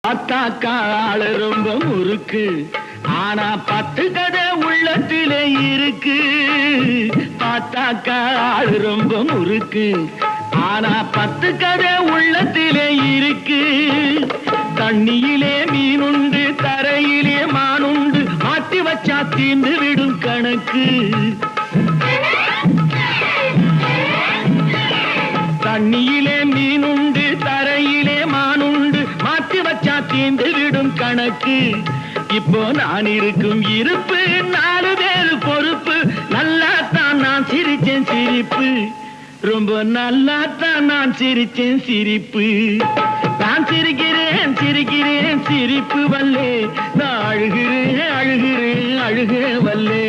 அத்தாக்கா ஆளு ரொம்ப முறுக்கு, ஆனா 10 கதை உள்ளத்திலே இருக்கு. பார்த்தாக்கா ஆளு ரொம்ப முறுக்கு, ஆனா 10 கதை உள்ளத்திலே இருக்கு. தண்ணியிலே மீனுண்டு, தரையிலே மானுண்டு, மாட்டி வச்சா தீர்ந்து விடும் கணக்கு. தண்ணியிலே மீனுண்டு, தரையிலே மானுண்டு, மாட்டி வச்சா தீர்ந்து விடும் கணக்கு. இப்போ நான் இருக்கும் இருப்பு 4 பேரு பொறுப்பு. நல்லாத்தான் நான் சிரிச்சேன் சிரிப்பு, ரொம்ப நல்லாத்தான் நான் சிரிச்சேன் சிரிப்பு. நான் சிரிக்கிறேன் சிரிக்கிறேன் சிரிப்பு வல்லே, நான் அழுகிறேன் அழுகிறேன் அழுக வல்லே.